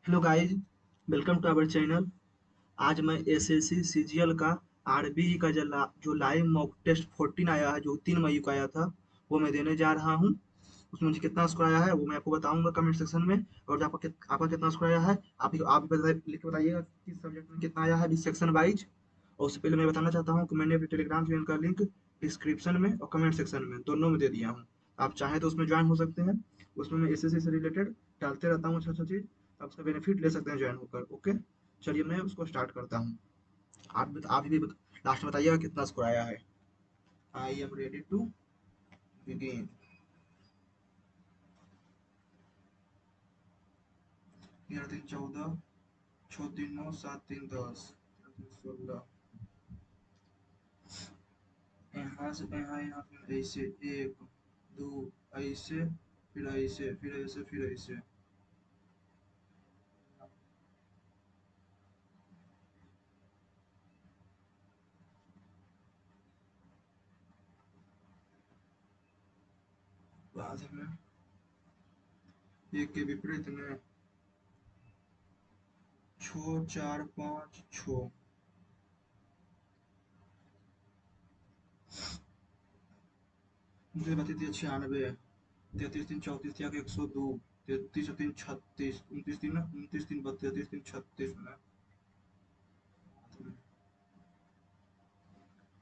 Hello guys, welcome to our channel. आज मैं SSC CGL का आरबीई का जो लाइव मॉक टेस्ट 14 आया है, जो 3 मई को आया था, वो मैं देने जा रहा हूँ। उसमें मुझे कितना स्कोर आया है वो मैं आपको बताऊंगा कमेंट सेक्शन में। और जो आपका कितना स्कोर आया है, लिख के बताइएगा किस सब्जेक्ट में कितना आया है सेक्शन वाइज। और उससे पहले मैं बताना चाहता हूँ कि मैंने अपने टेलीग्राम चैनल का लिंक डिस्क्रिप्शन में और कमेंट सेक्शन में दोनों में दे दिया हूँ। आप चाहें तो उसमें ज्वाइन हो सकते हैं। उसमें मैं एसएससी से रिलेटेड डालते रहता हूँ अच्छा अच्छा चीज। आप उसका बेनिफिट ले सकते हैं ज्वाइन होकर। ओके, चलिए मैं उसको स्टार्ट करता हूँ। आप भी लास्ट में बताइएगा कितना स्कोर आया है। I am ready to begin. 13 14, 6 3 9, 7 3 10, 16। यहाँ से यहाँ यहाँ फिर ऐसे एक दो, ऐसे फिर ऐसे फिर ऐसे फिर ऐसे। बाद में एक के विपरीत में 6 4 5 6। मुझे बती थी 96। 33 3 34 102। 33 3 36। 29 3 32। 33 3 32।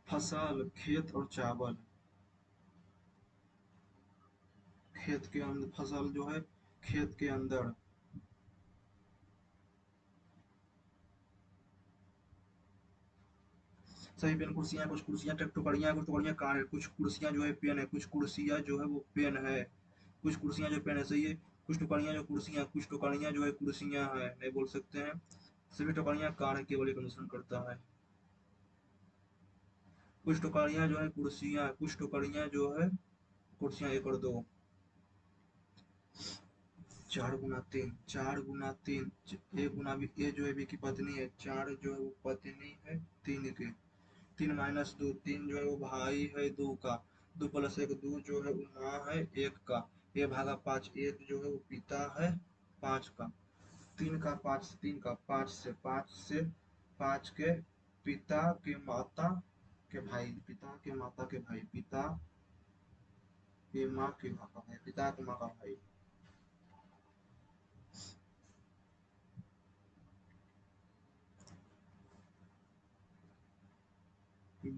फसल खेत और चावल। खेत के अंदर फसल जो है, खेत के अंदर। सही पेन कुर्सियां, कुछ कुर्सियां टुकड़ियां, कुछ टुकड़ियां कार है, कुछ कुर्सियां जो है पेन है, कुछ कुर्सियां जो है वो पेन है। कुछ कुर्सियां जो पेन है, सही है। कुछ टुकड़ियां जो कुर्सियां, कुछ टुकड़ियां जो है कुर्सियां है, नहीं बोल सकते हैं। सभी टुकड़ियां कार है, केवल एक अनुसरण करता है। कुछ टुकड़ियां जो है कुर्सियां, कुछ टुकड़ियां जो है कुर्सियां, एक और दो। 4 गुना 3, 4 गुना 3। ए गुना भी, ए जो है बी की पत्नी है, चार जो है वो पत्नी है तीन के। 3 - 2, 3 जो है वो भाई है दो का। 2 + 1 2 जो है वो माँ है एक का। A/5, एक जो है वो पिता है पाँच का। 3 का 5 से, 3 का 5 से, 5 के पिता के माता के भाई, पिता के माता के भाई, पिता के माँ के माँ का भाई, पिता के माँ का भाई।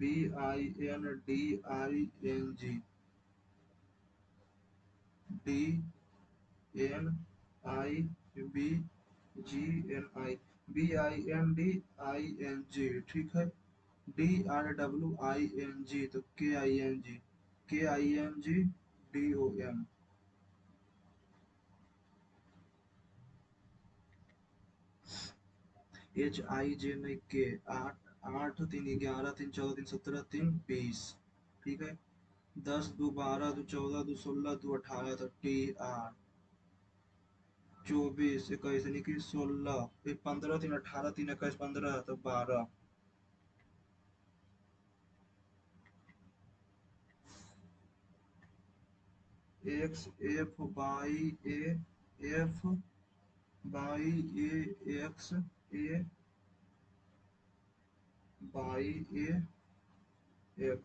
BINDING, DNIBGNI, BINDING, ठीक है। DRWING तो KING, KING DOM। HIJ नहीं के। 8 8 3 11 3 14 3 17 3 20, ठीक है। 10 2 12 2 14 2 16 2 18 तो TR। 24 21 यानी कि 16, 15 3 18 3 21 15 तो 12। XF Y A F Y A X A Y A F।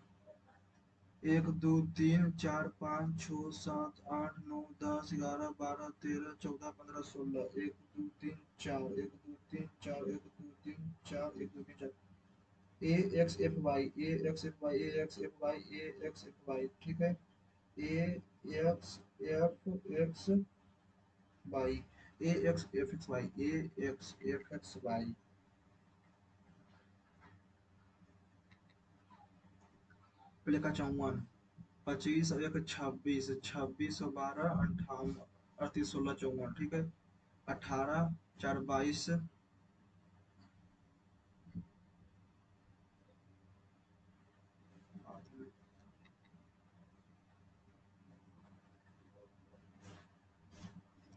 1 2 3 4 5 6 7 8 9 10 11 12 13 14 15 16। 1 2 3 4, 1 2 3 4, 1 2 3 4, 1 2 3 4। A X F Y, ठीक है। A X F X Y, A X F X Y। पहले का 54। 25 और 1 26, 26 और 12 58, 38 16 54, ठीक है। 18 4 22।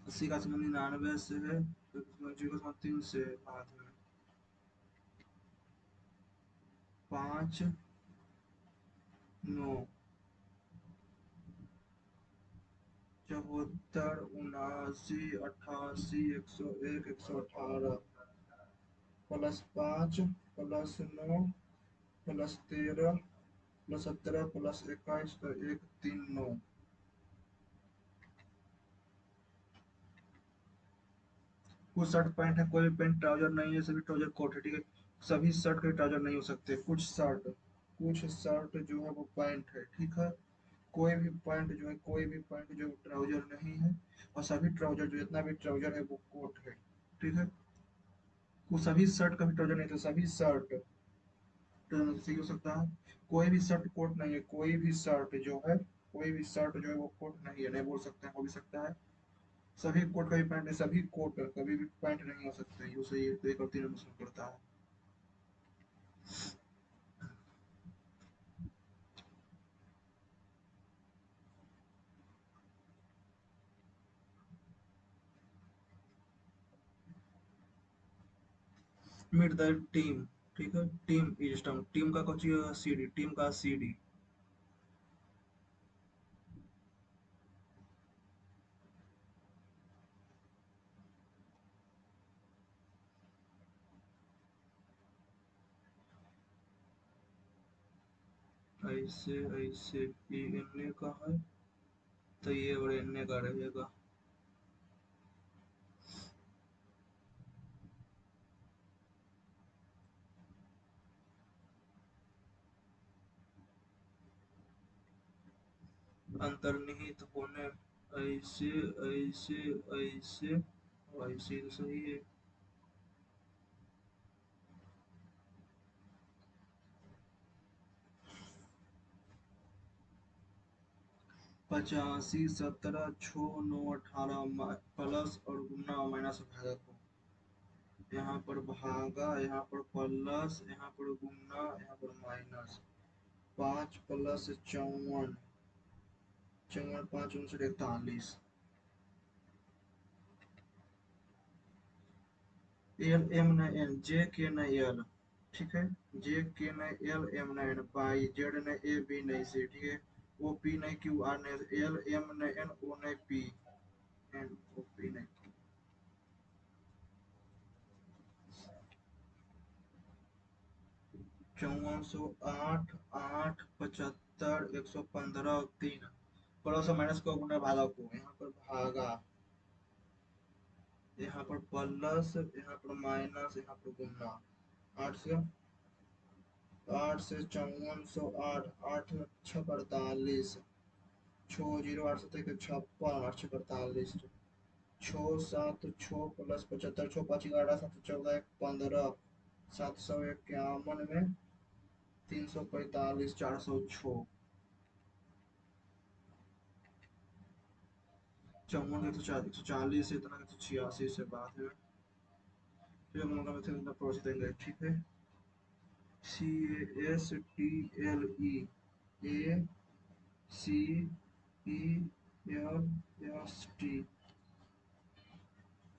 80 का संबंध 99 से है, तो 0 3 से बाद में। 5 9 74, 79, 88, 101, 118, +5, +9, +13, +17, +21, तो 139। कुछ शर्ट पैंट है, कोई भी पैंट ट्राउजर नहीं है, सभी ट्राउजर कोट है, ठीक है। सभी शर्ट के ट्राउजर नहीं हो सकते, कुछ शर्ट जो है वो पैंट है, ठीक है। कोई भी पैंट जो ट्राउजर नहीं है, और सभी ट्राउजर जो जितना भी ट्राउजर है वो कोट है, ठीक है। वो सभी शर्ट का भी ट्राउजर नहीं था, सभी शर्ट ट्राउजर सही हो सकता है। कोई भी शर्ट कोट नहीं है, कोई भी शर्ट जो है वो कोट नहीं है, नहीं बोल सकते हैं, हो भी सकता है। सभी कोट कभी पैंट नहीं, सभी कोट कभी भी पैंट नहीं हो सकते, ये सही एक और तीन नंबर शुरू करता है। मीट द टीम, ठीक है। टीम इज स्ट्रांग, टीम का कुछ सीडी, टीम का सीडी। ऐसे ऐसे पी एन ए का है, तो ये और एन ए का रहेगा। अंतर्निहित होने, ऐसे ऐसे ऐसे और ऐसे तो सही है। 85, 17, 6, 9, 18, प्लस और गुना माइनस भागा को, यहाँ पर भागा, यहाँ पर प्लस, यहाँ पर गुना, यहाँ पर माइनस। 5 + 54, 54, 5, 41। एल एम न एन, जे के न एल, ठीक है। जे के न एल, एम न एन, बाई जेड न ए, बी नहीं सी, ठीक है। ओ पी नहीं, क्यू आर नहीं, एल एम न एन, ओ नहीं पी, एन ओ पी नहीं। 5408, 8, 75, 115 और 3, प्लस और माइनस को गुना भागा को, यहाँ पर भागा, यहाँ पर प्लस, यहाँ पर माइनस, यहाँ पर गुना। 8 से 5408, 8 छः 48, 6, 0, 8 7, 56, 8 6 48, 6 7 6 +75, 6 5 11, 7 14 15, 751 में 345, 406। 54, 140, इतना 186 से बात है। फिर हम लोग इतना पहुंच देंगे, ठीक है। CASTLE,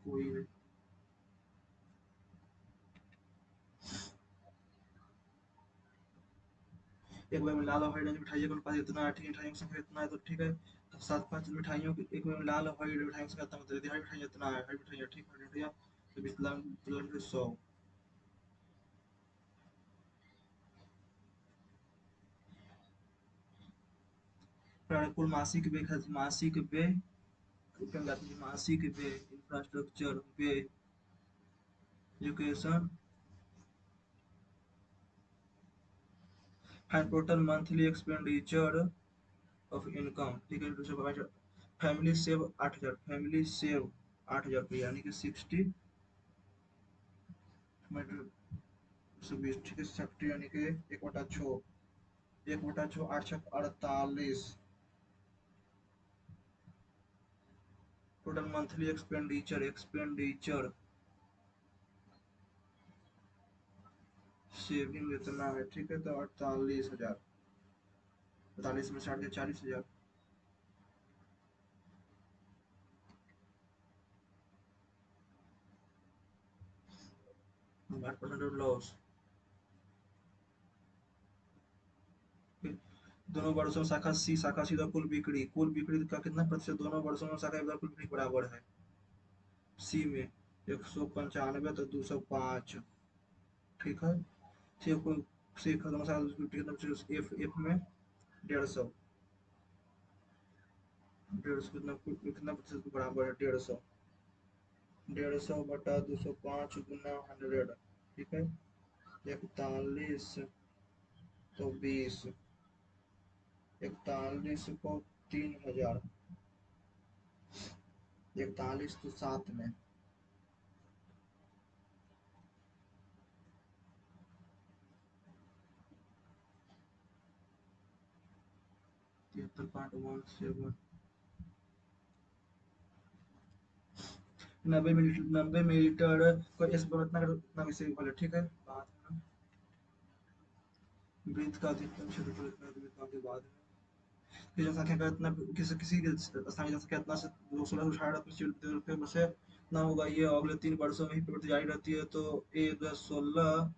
कोई नहीं। एक बार में लाल और हरी रंग मिठाइयों का अनुपात इतना है, ठीक है, मिठाइयों की संख्या इतना है, तो ठीक है। तो 7 5 मिठाइयों की एक बार में लाल और हरी मिठाइयों की संख्या इतना मतलब, यदि हरी मिठाई इतना है, हरी मिठाई ठीक, हरी मिठाई तो 20 100। कुल मासिक व्यय, मासिक व्यय, मासिक व्यय, इंफ्रास्ट्रक्चर व्यय, education, and total monthly expenditure of income, ठीक है। फैमिली सेव 8,000, फैमिली सेव 8,000 रुपये, यानी कि 60 120, ठीक है। 60 यानी कि 1/6, 1/6, 8 × 6 = 48। टोटल मंथली एक्सपेंडिचर, सेविंग इतना है, ठीक है, तो 48,000, 48 में 60, 40,000। 8% लॉस, दोनों वर्षों में शाखा सीधा कुल बिक्री का कितना प्रतिशत दोनों वर्षों में शाखा कुल बिक्री बराबर है। सी में 195 तो 205। ठीक है। सी को सी खत्म शाखा कितना प्रतिशत, एफ में 150। 150 कितना प्रतिशत के बराबर है, 150। 150/205 गुना 100। ठीक है। 41 तो 20। 41 को 3000। 41 तो 7 में। 73.17। 90 मिलीलीटर को इस पर इतना वैसे बोले। ठीक है। बाद में वृत्त का अधिकतम क्षेत्रफल इतना दूर के बाद की जनसंख्या का इतना किसी किसी स्थानीय जनसंख्या इतना से 1618 में से ना होगा। ये अगले 3 वर्षों में ही प्रवृत्ति जारी रहती है। तो ए 16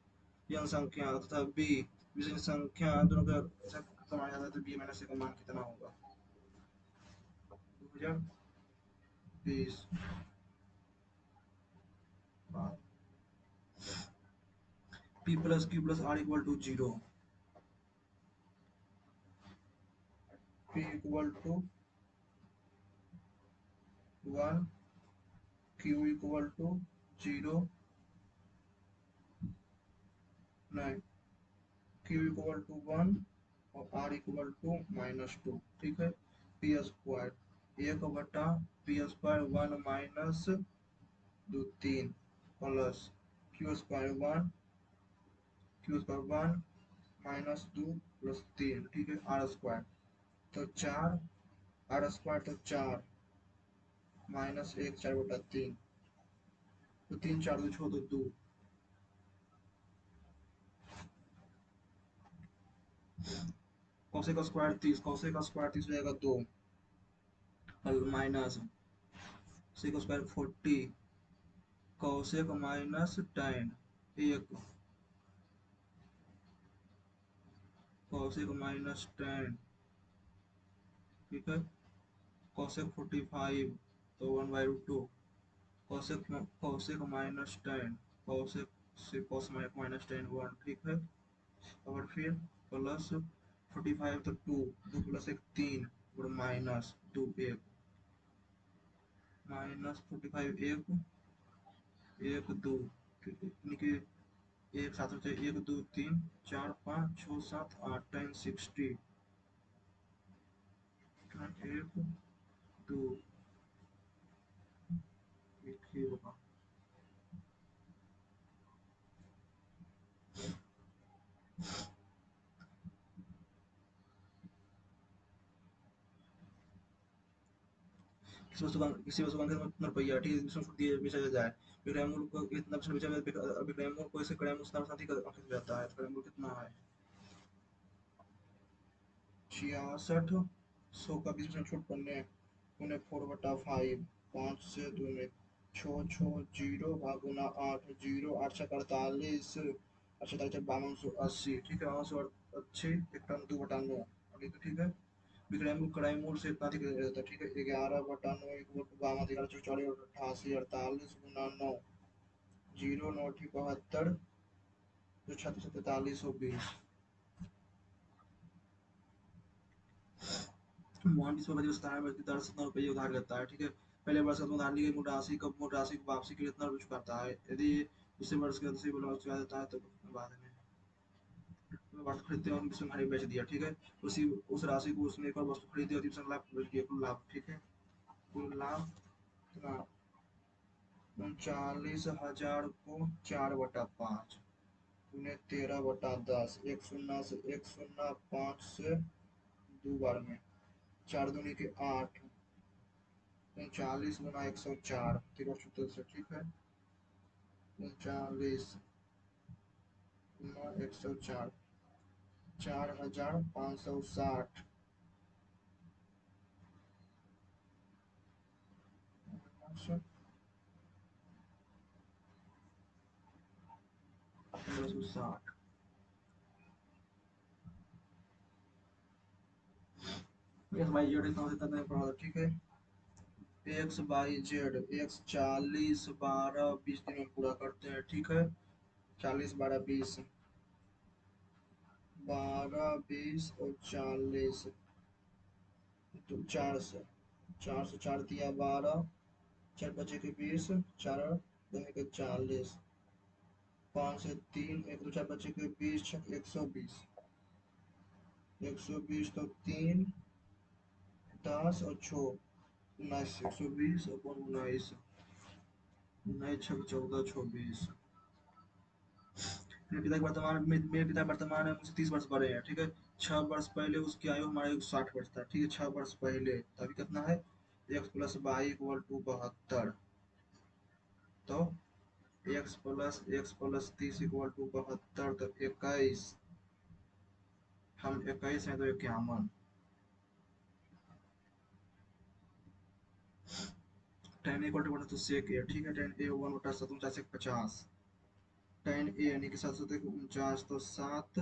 जनसंख्या तथा बी जनसंख्या दोनों का कमाया जाता है, तो बी माइनस का मान कितना होगा 2020। P plus Q plus R equal to 0। P equal to 1, Q equal to 0। नहीं, क्यू इक्वल टू 1 और आर इक्वल टू -2। ठीक है। पी स्क्वायर 1/पी square 1 minus 2 3 plus Q square 1 -2 plus 3। ठीक है। आर स्क्वायर तो 4। आर स्क्वायर तो 4 -1 4/3। तो 3 4 2 छोड़ दो 2। Cosec square 30। कौशिक स्क्वायर 30 हो जाएगा 2 माइनस सेक स्क्वायर 40। कौशिक माइनस tan 1। कौशिक माइनस tan। ठीक है। कौशिक 45 तो 1/√2। कौशिक कौशिक माइनस tan। कौशिक से कौस माइनस tan 1। ठीक है। और फिर प्लस 45 तो 2 2 प्लस 1 3 और माइनस 2 1 -45 1 1 2। यानी 1 7 होते 1 2 3 4 5 6 7 8 10 60। 1 2 एक ही होगा। किसी वस्तु का कितना रुपया, ठीक है, इसमें दिए बेचा जाए। विक्रय मूल्य को इतना परसेंट बेचा जाए, विक्रय मूल्य को इसे क्रय मूल्य से अधिक अंकित जाता है। क्रय मूल्य कितना है 6600 का 20% छूट पड़ने उन्हें 4/5 5 से 2 में 6 6 0 भागुना 8 0 8 48 5280। ठीक है। 5280 एक टन 2/9। ठीक है। विक्रय मूल्य क्रय मूल्य से इतना अधिक रहता है। ठीक है। 11/9 बावन 11 44 88 48 गुना 9 0 9 72 जो 36 4320। मोहन विश्व का दिवस में दर से 9 रुपये उधार लेता है। ठीक है। पहले वर्ष में उधार ली गई मूल राशि को वापसी के लिए कितना रुपये चुकाता है। यदि दूसरे वर्ष के दूसरे वर्ष चुका देता है तो बाद में वस्तु खरीदते हैं और दूसरे महीने बेच दिया। ठीक है। उस राशि को उसने एक और वस्तु खरीदी और दूसरा लाभ बेच दिया, कुल लाभ। ठीक है। कुल लाभ कितना 39,000 को 4/5 उन्हें 13/10 एक शून्य से 105 से 2 बार में 4 दूनी के 8 39 गुना 104 13 से। ठीक है। 39 गुना 104 4560। 1560 एक्स वाई जेड इतना नहीं पढ़ा था, ठीक है। एक्स वाई जेड, एक्स 40 12 20 दिन में पूरा करते हैं, ठीक है। 40 12 20, 12 20 और 40, तो 400, 400 4 दिया 12, 4 बचे के 20, 4 दहे के 40, 5 से 3 1 2 4 बचे के 20, 120, 120 तो 3 10 और 6 19, 120 और 19, 19 6 14 24। मेरे पिता वर्तमान में मुझसे 30 वर्ष बड़े हैं, ठीक है। 6 वर्ष पहले उसकी आयु हमारी 60 वर्ष था, ठीक है। 6 वर्ष पहले, तभी कितना है, x plus y equal to 72। तो एक्स प्लस 30 इक्वल टू 72, तो 21, हम 21 हैं तो 51। टेन इक्वल टू तो सेक ए, ठीक है। टेन ए 1/7 टेन ए यानी कि 7 तो 7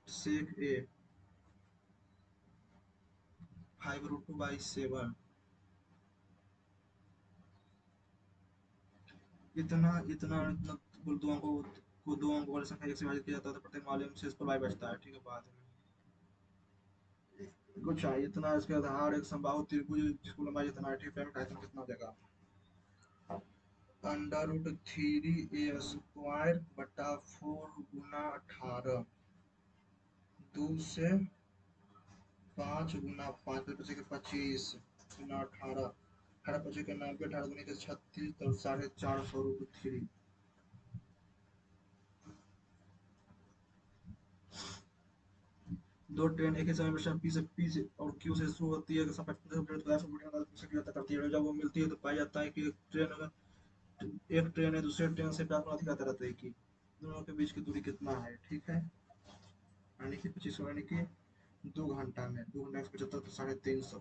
सेक ए 5√2/7। इतना इतना इतना कुल दो अंकों वाली संख्या एक से विभाजित किया जाता है तो प्रत्येक मामले में शेष पर y बचता है, ठीक है। बाद में कुछ चाहिए इतना, इसके आधार एक समबाहु त्रिभुज जिसको लंबाई जितना है, ठीक है। आयतन कितना हो जाएगा, √3a² / 4 × 18, 2 से 5 × 5 बचे के 25 × 18, 18 बचे के 90, 18 दूनी के 36, तो 450 √3। दो ट्रेन एक ही समय में पी से और क्यू से शुरू होती है, करती है। जब वो मिलती है तो पाया जाता है कि एक ट्रेन है दूसरे ट्रेन से प्राप्त अधिक आता रहता है कि दोनों के बीच की दूरी कितना है, ठीक है। यानी कि 25, यानी कि 2 घंटा में, 2 घंटा 175 तो 350,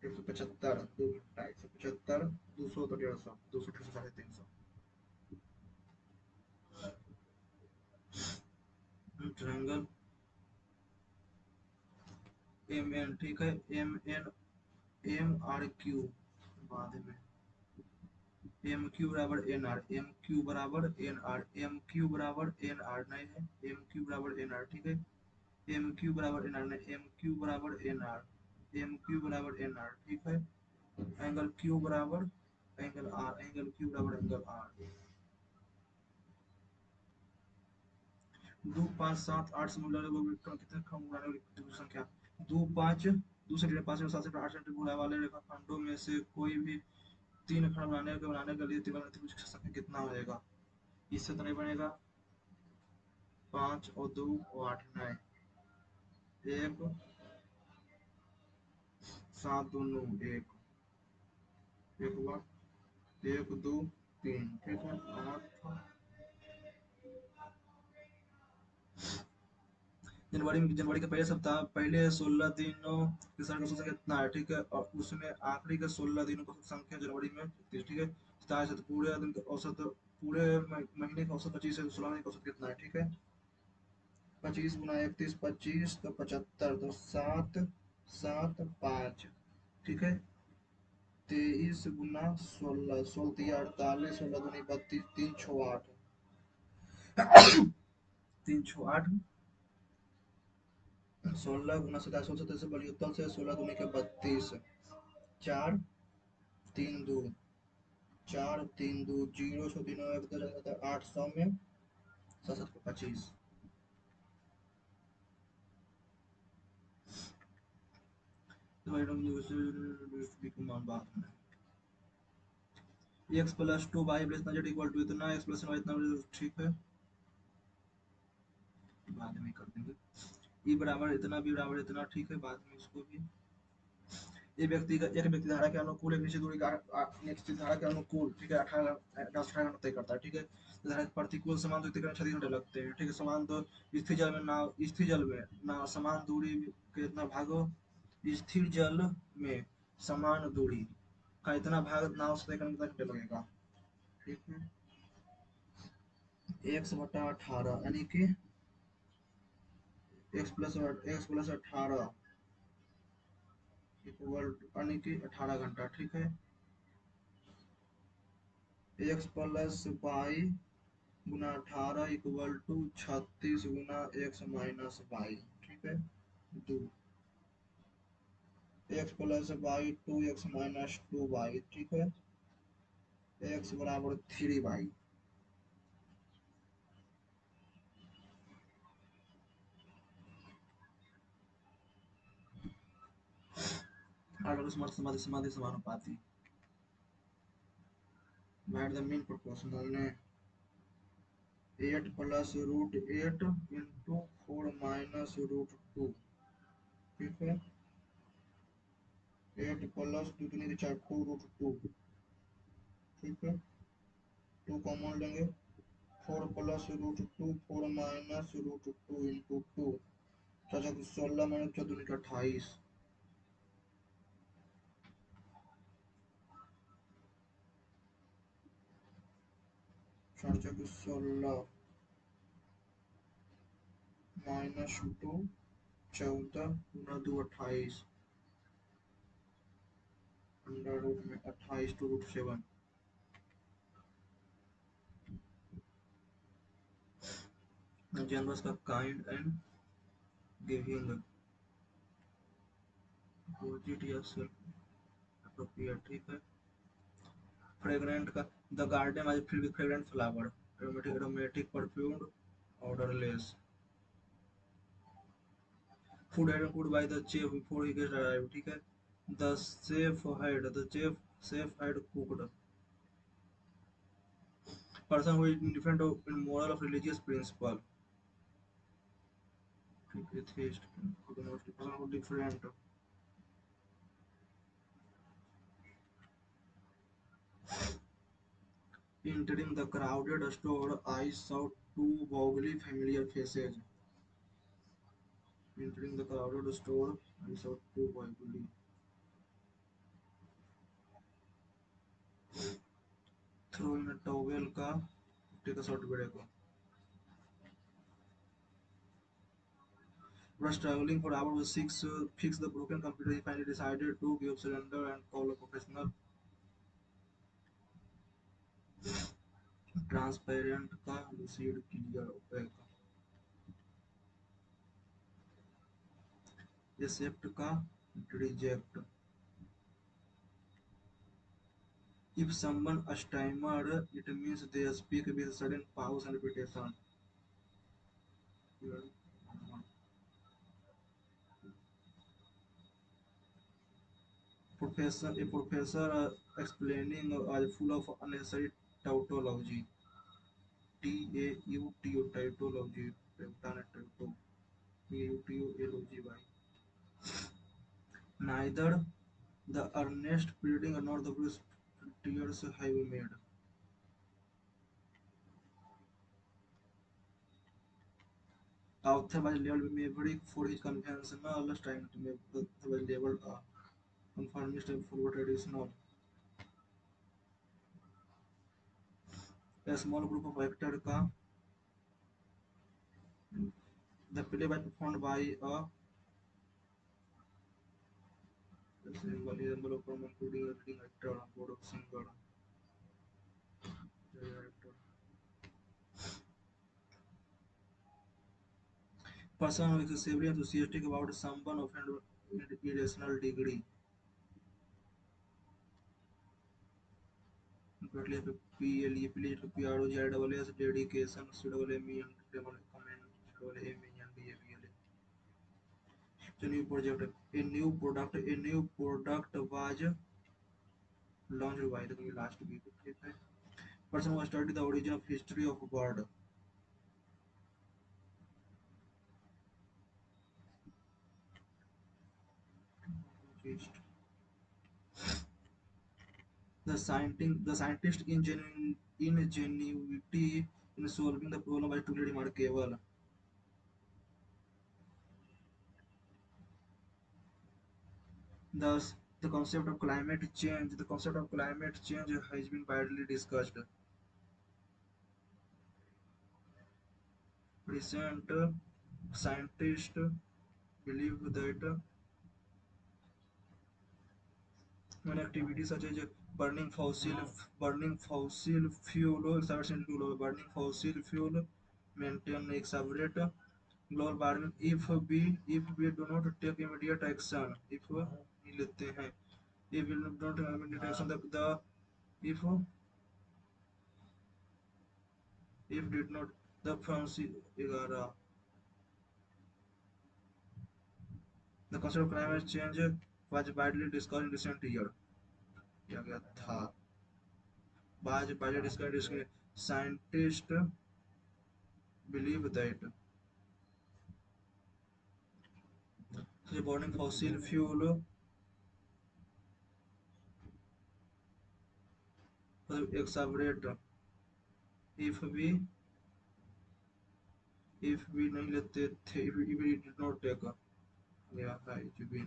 175, 2 घंटा 175, 200 तो 150, 200 350, 350 ट्रायंगल एम एन, ठीक है। M N M R Q, बाद में एम क्यू बराबर एन आर, एम क्यू बराबर एन आर, एम क्यू बराबर एन आर नहीं है, एम क्यू बराबर एन आर, ठीक है। एम क्यू बराबर एन आर नहीं, एम क्यू बराबर एन आर, एम क्यू बराबर एन आर, ठीक है। एंगल क्यू बराबर एंगल आर, एंगल क्यू बराबर एंगल आर। 2 5 7 8 से मिलने वाले कितने खंड बनाने वाली संख्या, 2 5, 2 से 5 7 से 8 गुणा वाले रेखाखंडों में से कोई भी 3 खंड बनाने के लिए त्रिभुज की संख्या कितना हो जाएगा। इससे तो नहीं बनेगा, 5 और 2 8 9, 1 7 2 9 1, 1 बार 1 2 3, ठीक है। 8 जनवरी के पहले सप्ताह, पहले 16 दिनों के संख्या का संख्या कितना है, ठीक है। और उसमें आखिरी के 16 दिनों की संख्या जनवरी में 30, ठीक है। 27 तो पूरे दिन का औसत, पूरे महीने का औसत 25 है, 16 महीने का औसत कितना है, ठीक है। 25 × 31 25, तो 75, तो 7 7 5, ठीक है। 23 × 16, 16 48, 16 दूनी 32, 3 6 8, 3 6 8, 16 × 17, 17 से बड़ी उत्तल से 16 दूनी के 32, 4 3 2, 4 3 2 0 6 3 1 2 800 में 7 7 को 25। मान बात में x+2y + z = इतना, x + y इतना, ठीक है। बाद में कर देंगे, e बराबर इतना, b बराबर इतना, ठीक है। बाद में इसको भी एक व्यक्ति धारा के अनुकूल एक निश्चित दूरी का निश्चित धारा के अनुकूल, ठीक है, 18 घंटा तय करता है, ठीक है। धारा के प्रतिकूल समान दूरी तय करने 36 घंटे लगते हैं, ठीक है। समान दो स्थिर जल में ना समान दूरी के इतना भागो, स्थिर जल में समान दूरी का इतना भाग नाव से तय करने में कितना घंटे लगेगा, ठीक है। 1/18 यानी कि x + 18 इक्वल यानी कि 18 घंटा, ठीक है। एक्स प्लस वाई गुना 18 इक्वल टू 36 गुना एक्स माइनस वाई, ठीक है। दो x plus Y 2x minus 2y, ठीक है। एक्स बराबर 3y। आर्डर समानुपाती। Write the mean proportional ने 8 plus root 8 into 4 minus root 2, ठीक है। 8 प्लस 2 दूनी के 4 2 रूट 2, ठीक है। 2 कॉमन लेंगे, 4 plus root 2 4 minus root 2 into 2, चाचा को 16 माइनस 4 दूनी का 28, 4 को 16 माइनस 2 14 गुना 2 28, अंडर रूट में 28 टू रूट 7। जानवर का काइंड एंड गिविंग अपोजिट या सेल्फ अप्रोप्रिएट, ठीक है। फ्रेग्रेंट का द गार्डन आज फिर भी fragrant flower, aromatic aromatic perfumed odourless. Food had could by the chef before he get arrive, ठीक है। The chef had cooked. Person who is different in moral of religious principle, ठीक है। Atheist person who different. Entering the crowded store, I saw two vaguely familiar faces. Entering the crowded store, I saw two vaguely. Throw in a towel का take a short break. Was traveling for hours 6, fix the broken computer. He finally decided to give surrender and call a professional. Transparent का lucid clear opaque. Accept का reject. If someone stammered, it means they speak with sudden pause and repetition. A professor explaining full of unnecessary tautology. Tautology. Tautology. Neither the earnest pleading nor the bruised tears have made. Author was labeled Maverick for his conventional strength. Was labeled a conformist for traditional. A small group of actors का the play was performed by a symbol of common including a leading actor on board of singer director. Person who is excessively enthusiastic about someone of an irrational degree. Currently, PLE, PRO, JAAS, dedication, CWME, and comment, CWME, and DAPLA. The new project, a new product was launched by the last week. Person who studied the origin of history of bird. The scientist ingenuity in solving the problem was truly remarkable. Thus, the concept of climate change has been widely discussed. Recent scientists believe that When activities such as burning fossil fuel, burning fossil fuel maintain एक separate global warming if we do not take immediate action, if नहीं लेते हैं, if we do not take immediate action, the if did not the fancy 11 the concept of climate change was widely discussed in recent year, किया गया था, was widely discussed. Scientists believe that burning fossil fuel एक separate if we नहीं लेते थे, if we did not take गया है, if we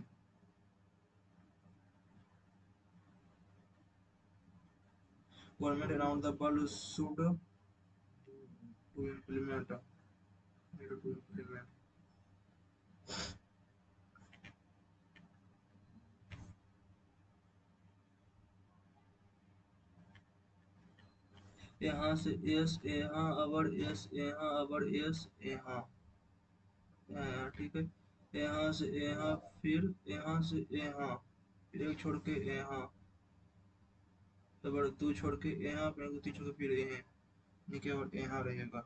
government around the world should to implement need to implement यहाँ से एस यहाँ अबर एस यहाँ अबर एस यहाँ ठीक है, यहाँ से यहाँ फिर यहाँ से यहाँ फिर एक छोड़ के यहाँ अबर दो छोड़ के यहाँ फिर दो तीन छोड़ के फिर यहाँ नहीं केवल यहाँ रहेगा।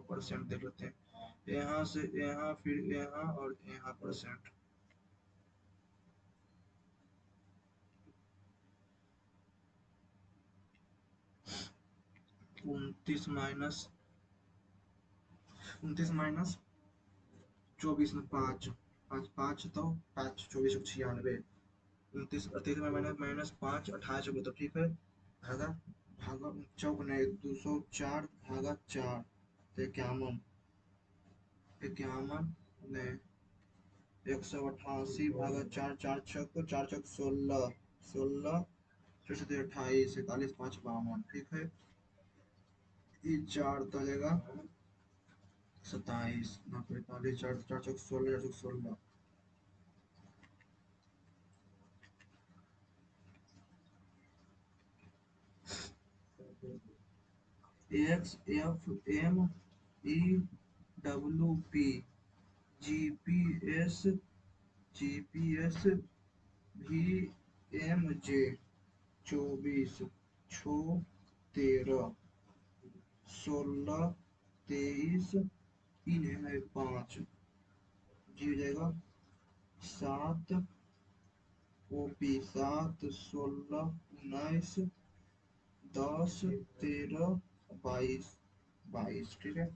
परसेंट देख लेते हैं, यहाँ से यहाँ फिर यहाँ और यहाँ परसेंट 29 में 5 5 5 तो 5 24 96 29 38 में -5 28 हो तो ठीक है, भागा भागा चौक ने 204 भागा 4 तो 51 51 ने 188 भागा 4 4 छक 4 छक 16 16 चौसठ 28 41 5 52 ठीक है, ये 4 तो जाएगा 27 ना 45 4 4 छक 16 4 छक 16 X F M E W P GPS GPS भी एम जे 24 छो 13 16 23 तीन है 5 जी हो जाएगा 7 ओपी 7 16 19 10 13 22 22 ठीक है,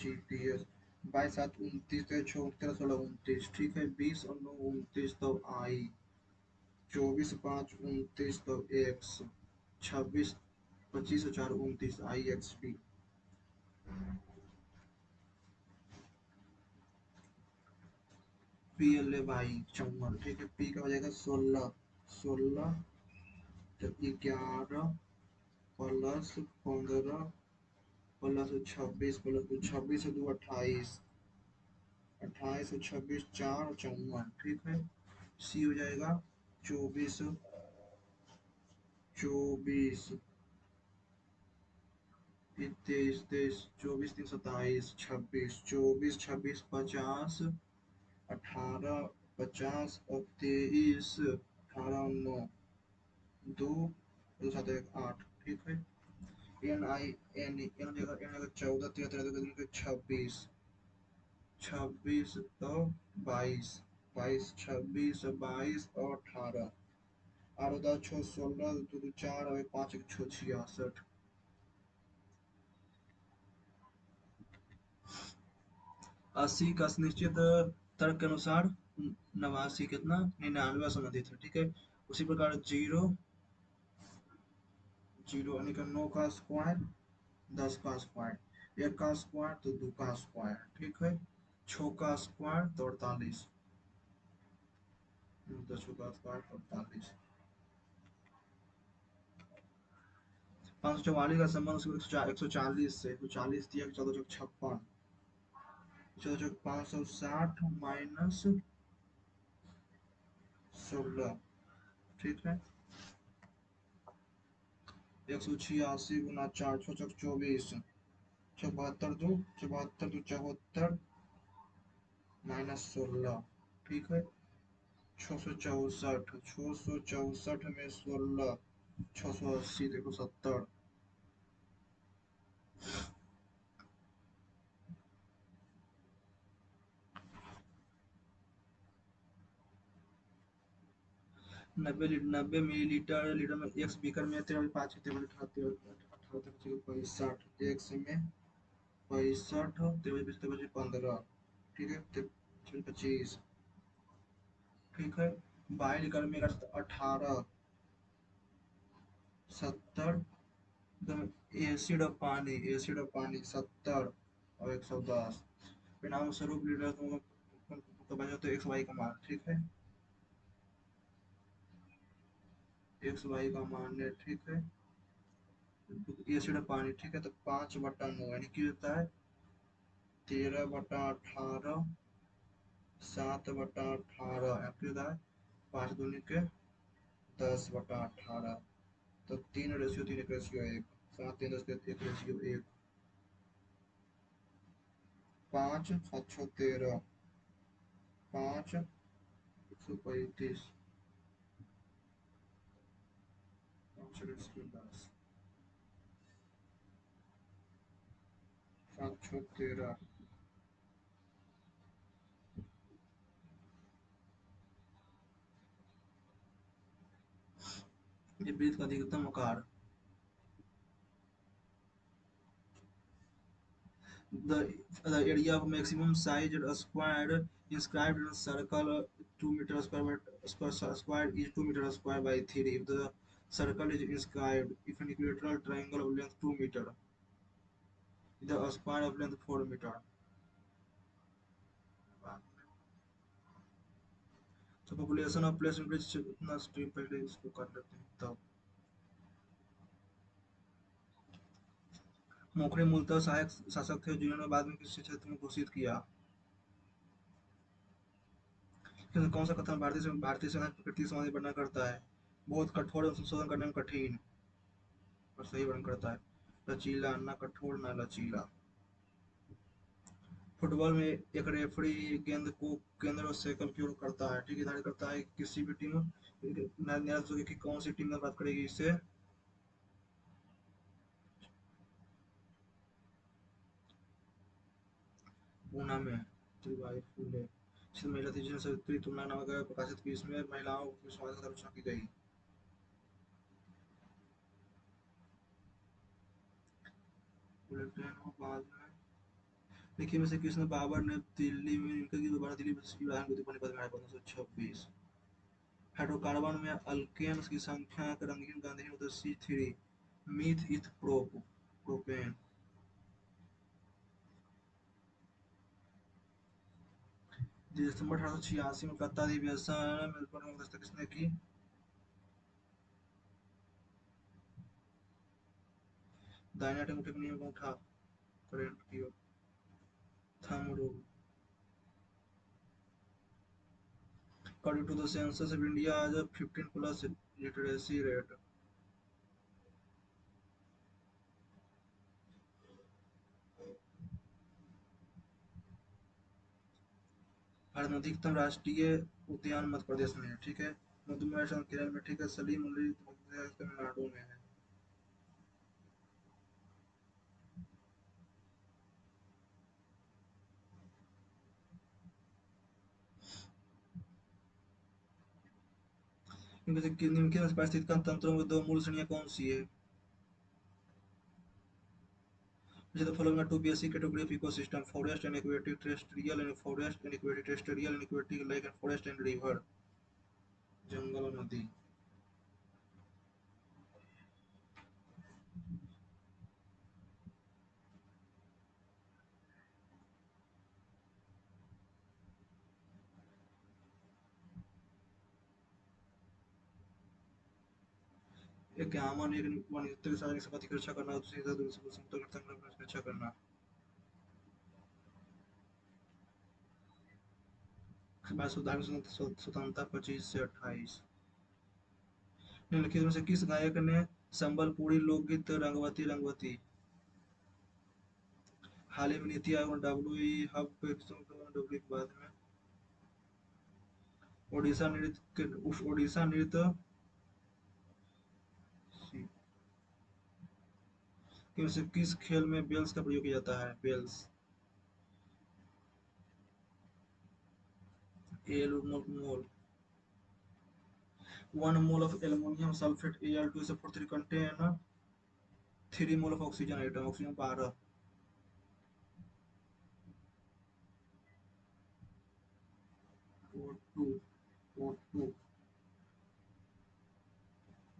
जीपीएस 22 7 29 6 13 16 29 ठीक है, 20 और 9 29 तो आई 24 5 29 तो एक्स 26 25 और 4 29 I X P P L A Y 54 ठीक है, पी का हो जाएगा 16 16 तो 11 प्लस 15 प्लस 26 प्लस 26 2 28 28 और 26 4 54 ठीक है, सी हो जाएगा 24 24 23 23 24 3 27 26 24 26 50 18 50 और 23 18 9 2 दो 7 1 8 ठीक है, एन आई एन एन जगह एन जगह 14 13 13 26 26 तो 22 22 26 22 और 18 8 10 6 16 2 2 4 और 5 1 6 66 80 का निश्चित तर्क के अनुसार 89 कितना 99 संबंधित है ठीक है, उसी प्रकार 0 0 यानी कि 9 का स्क्वायर 10 का स्क्वायर 1 का स्क्वायर तो 2 का स्क्वायर ठीक है, 6 का स्क्वायर तो 48 10 का स्क्वायर तो 48 544 का संबंध 140 से 140 दिया 14 56 चलो चलो 560 माइनस 16, ठीक है। 186 गुना 4 6 24, दो 74 माइनस 16, ठीक है। 664 में 16, 680, देखो 70। 90 मिलीलीटर लीटर में एक्स बीकर में 13 5 एक्स में 65 ठीक है। 25, ठीक है। 22 लीटर में 18 70, एसिड ऑफ पानी 70 और 110। परिणाम स्वरूप लीटर तो बचा तो एक्स वाई का मान, ठीक है। एक्स वाई का मान है, ठीक है। एसिड ऑफ पानी, ठीक है। तो 5/9 यानी कि होता है 13/18, 7/18, या फिर होता है 5 दूनी के 10/18। तो 3:3:1, 7 3 10 1:1, 5 7 6 13, 5 135, 5 10, 7 6 13। ये वृत्त का अधिकतम आकार। The area of maximum size square inscribed in a circle 2 meter square is 2 meter square by 3. If the circle is inscribed, if an equilateral triangle of length 2 meter, the square of length 4 meter. तो population of place इतना stream पहले इसको कर लेते हैं तब। मोखरे मूलतः सहायक शासक थे जिन्होंने बाद में किसी क्षेत्र में घोषित किया। कौन सा कथन भारतीय सेना प्रकृति समाधि वर्णन करता है? बहुत कठोर एवं संशोधन करने में कठिन, और सही वर्णन करता है। लचीला, ना कठोर ना लचीला। फुटबॉल में एक रेफरी गेंद को केंद्र और सर्कल की ओर करता है, ठीक है। निर्धारित करता है किसी भी टीम निर्धारित कि कौन सी टीम बात करेगी इससे। पूना में त्रिबाई फुले महिला थी जिन्हें सावित्री तुलना नामक प्रकाशित की, इसमें महिलाओं की समाज की आलोचना की गई। बुलेट ट्रेन हो बाद में देखिए में से कृष्ण बाबर ने दिल्ली में इनका की दोबारा दिल्ली में राजन को पानीपत में 1526। हाइड्रोकार्बन में अल्केन्स की संख्या का रंगीन गांधी होता है C3 मीथ इथ प्रोपेन। दिसंबर 1886 में कलकत्ता अधिवेशन मेलबर्न में अध्यक्षता किसने की? दाहिने हाथ अंगूठे के नियम को उठा करेंट की ओर। Thumb rule. According to the census of India as a 15 plus literacy rate. Bharat में अधिकतम राष्ट्रीय उद्यान मध्य प्रदेश में है, ठीक है। मधुमय केरल में, ठीक है। सलीम उल्ली तमिलनाडु में है। निम्नलिखित पारिस्थितिक तंत्रों में दो मूल श्रेणियां कौन सी है? which of the following are two basic category of ecosystem: forest and aquatic terrestrial and forest and aquatic terrestrial and aquatic lake and forest and river. जंगल और नदी। एक आमन एक वन्यजंतु के सार्वजनिक संपत्ति की रक्षा करना, दूसरी दूसरे समुद्र के तट की रक्षा करना। स्वतंत्रता 25 से 28। निम्नलिखित में से किस गायक ने संबलपुरी लोकगीत रंगवती रंगवती हाल ही में नीति आयोग ने डब्ल्यू हब डब्ल्यू के बाद में ओडिशा नृत्य कि वैसे किस खेल में बेल्स का प्रयोग किया जाता है? बेल्स एल mole 1 mole of aluminum sulfate Al2SO4 contain 3 mole of oxygen atom oxygen 12 O2 O2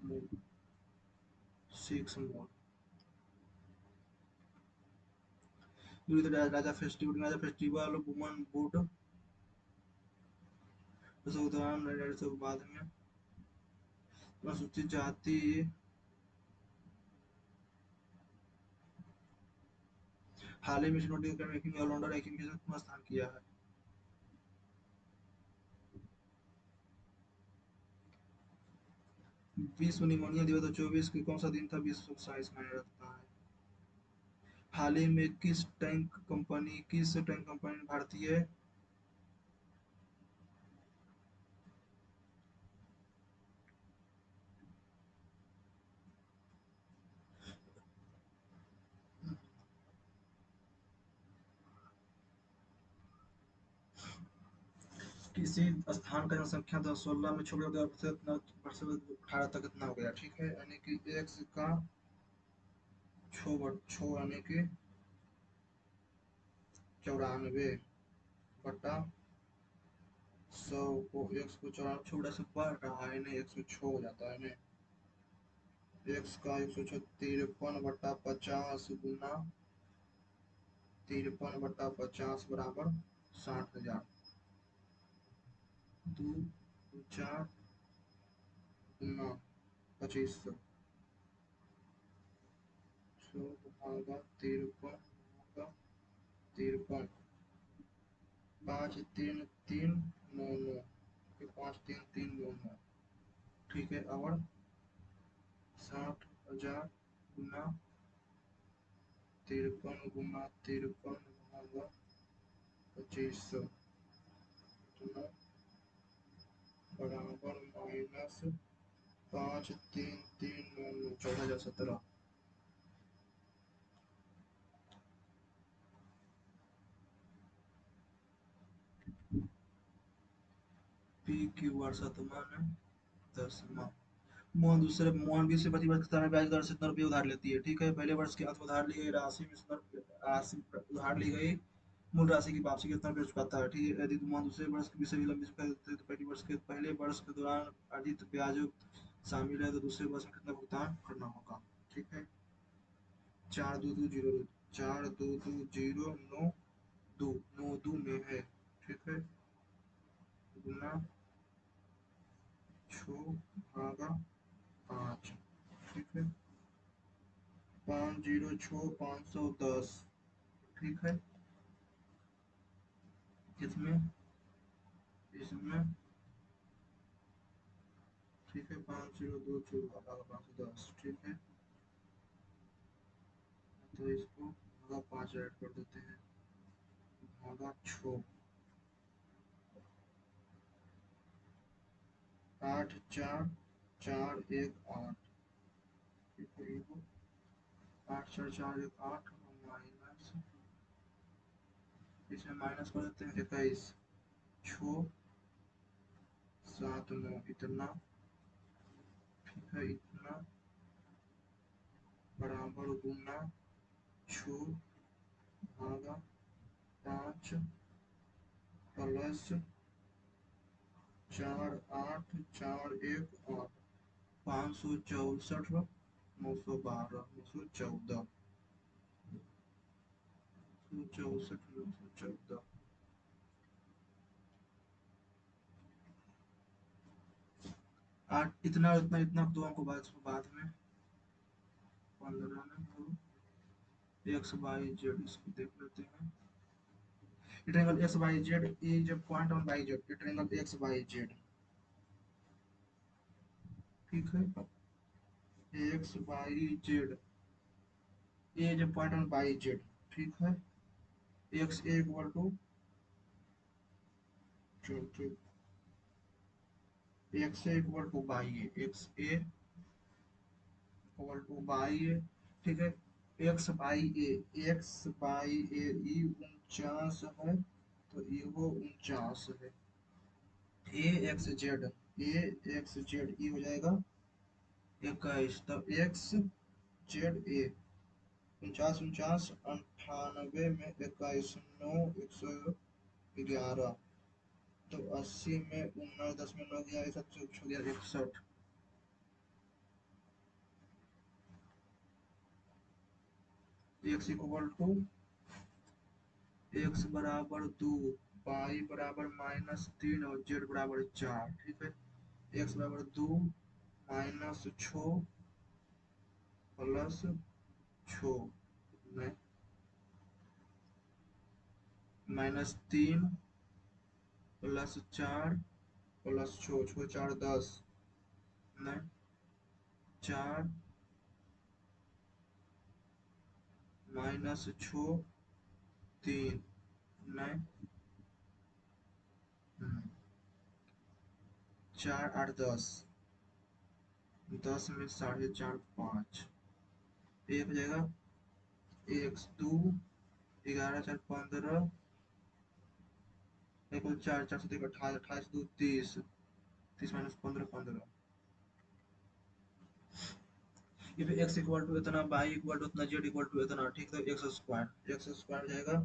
mole 6 mole. राजा फेस्टिवल वुमन बोट उदाहरण से बाद में अनुसूचित जाति हाल ही में नोटिस रैंकिंग ऑलराउंडर रैंकिंग में किसने स्थान किया है? विश्व निमोनिया दिवस 2024 की कौन सा दिन था? विश्व साइंस माना जाता है। हाल ही में किस टैंक कंपनी ने भारतीय किसी स्थान का जनसंख्या 2016 में 16 18 तक इतना हो गया, ठीक है, यानी कि एक्स का 6 यानी कि 94/100 को एक्स को 94 से बढ़ रहा है ना, 106 हो जाता है ना। एक्स का 153/50 गुना 53/50 बराबर 60,000। 2 4 गुना 2500 100/53 53399 53399, ठीक है। और 60,000 गुना 53 गुना 53 बराबर माइनस 53399 14,017। पी क्यू आर शतमान 10 मोहन 20 से 25 वर्ष की ब्याज दर से 100 रुपये उधार लेती है, ठीक है। पहले वर्ष के अंत में उधार ली गई राशि में राशि उधार ली गई मूल राशि की वापसी कितना रुपये चुकाता है, ठीक है। यदि मोहन दूसरे वर्ष की सभी लंबी चुका देते हैं तो पहले वर्ष के दौरान अर्जित ब्याज शामिल है तो दूसरे वर्ष में कितना भुगतान करना होगा, ठीक है। 42209 में है, ठीक है, गुना 6/5, ठीक है। 506510, ठीक है। इसमें इसमें ठीक है 5024/510, ठीक है। तो इसको भागा 5 ऐड कर देते हैं, भागा 6 84418, ठीक है। 84418 माइनस इसमें माइनस कर देते हैं 21 679 इतना, ठीक है। इतना बराबर गुना 6/5 प्लस 48418 564 912 914 8 इतना इतना इतना दो हमको बाद में 15 में तो एक्स वाई जेड इसको देख लेते हैं। A triangle x y z is a point on y z, a triangle x y z, ठीक है। X Y Z A is a point on y z, ठीक है। X A equal to X A equal to Y A, X A equal to Y A, ठीक है। X by ए ई 49 है, तो ये वो 49 है। ए एक्स जेड ई हो जाएगा 21, तो एक्स जेड ए 49 98 में 21 9 111, तो 80 में 19 10 में 9 गया 61, एक्स इक्वल टू एक्स बराबर 2, वाई बराबर -3 और जेड बराबर 4, ठीक है। एक्स बराबर 2 -6 प्लस 6 में -3 प्लस 4 प्लस 6 6 4 10 में 4 -6 3 में 4 8 10 10 में 4.5 5, एक हो जाएगा एक्स 2 11 4 15 एक 4 4 से 28 28 2 30 30 -15 15, ये पे x इक्वल टू इतना, y इक्वल टू इतना, z इक्वल टू इतना, ठीक है। एक्स स्क्वायर जाएगा,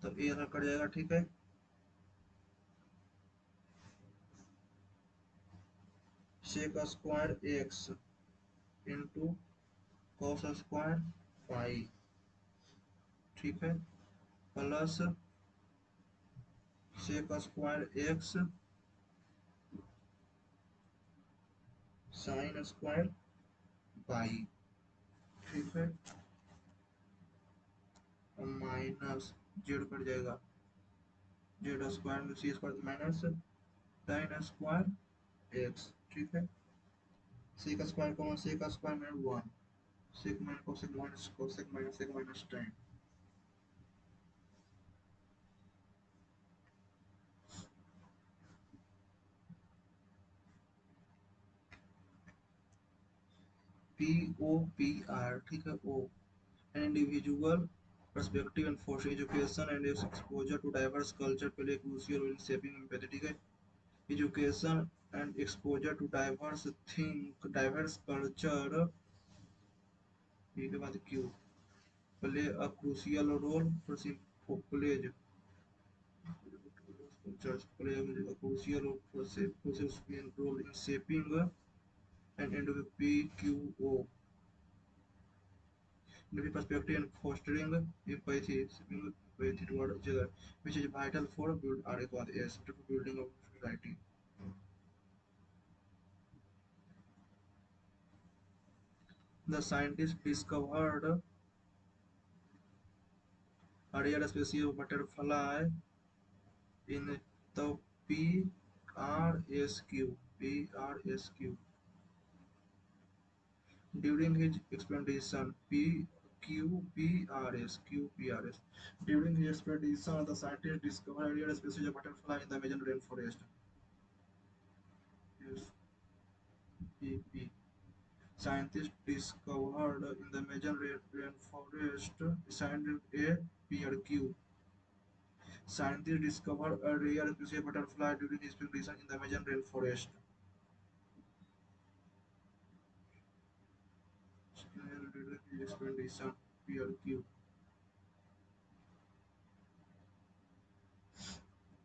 तो ये कट जाएगा, ठीक है। Sec square X into cos square Y, ठीक है, plus sec square X sine square Y, ठीक है। माइनस जेड कट जाएगा, जेड स्क्वायर में C square minus sine square X, ठीक है। Sec square common, sec square में 1, sec minus cosec minus sec minus tan, P O P R, ठीक है। ओ an individual perspective and for education and its exposure to diverse culture play a crucial role in shaping empathy, ठीक है। education and exposure to diverse culture, ये के बाद क्यों play a crucial role for plays play a crucial role role in shaping and PQO maybe perspective and fostering empathy toward each other, which is vital for building of society. The scientists discovered a rare species of butterfly in the PRSQ during his expedition. QPRS. During his expedition, the scientists discovered a rare species of butterfly in the Amazon rainforest. Yes, PP. Scientists discovered in the Amazon rainforest signed a PRQ. Scientists discovered a rare species of butterfly during expedition in the Amazon rainforest. During his expedition, PRQ.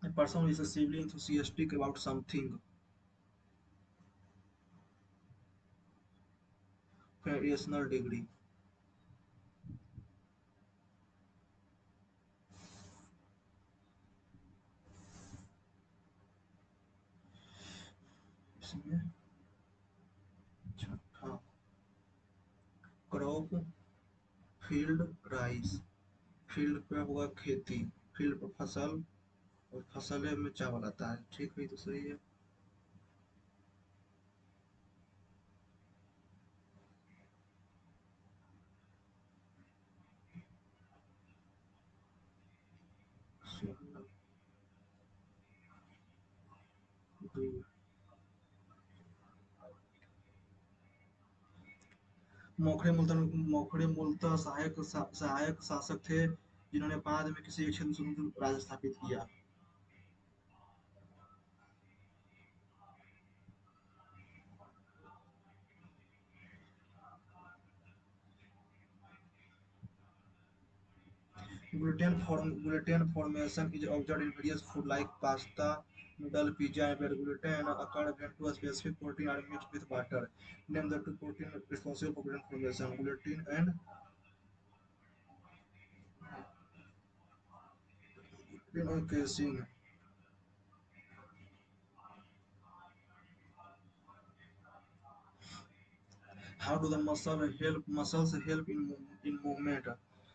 A person who is excessively enthusiastic about something. Variational degree. इसमें छठा crop field rice, field पे होगा खेती, field पर फसल, और फसल में चावल आता है। ठीक है, ये तो सही है। सोलह, दो। मोखड़े मूलतः सहायक शासक थे जिन्होंने बाद में किसी एक क्षेत्र में स्वतंत्र राज्य स्थापित किया। Gluten formation is observed in various food like pasta, noodle, pizza, and bread. Gluten occur when two specific proteins are mixed with water. Name the two proteins responsible for gluten formation. Gluten and casein. How do the muscles help in movement?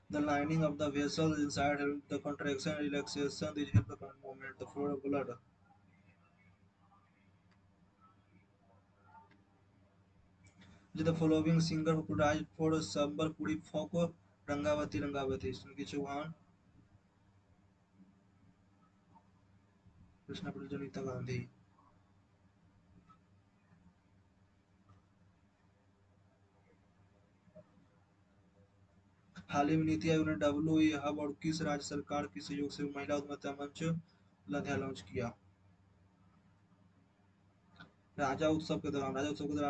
The lining of the vessels inside help the contraction and relaxation. These help the movement. The flow of blood. The following singer popularized for Sambalpuri folk Rangavati Rangavati. Sunki Chauhan, Krishna Janita Gandhi. हाल ही में नीति आयोग ने W hub और किस राज्य सरकार के सहयोग से महिला उद्यमिता मंच लुधियाना लॉन्च किया? राजा उत्सव के दौरान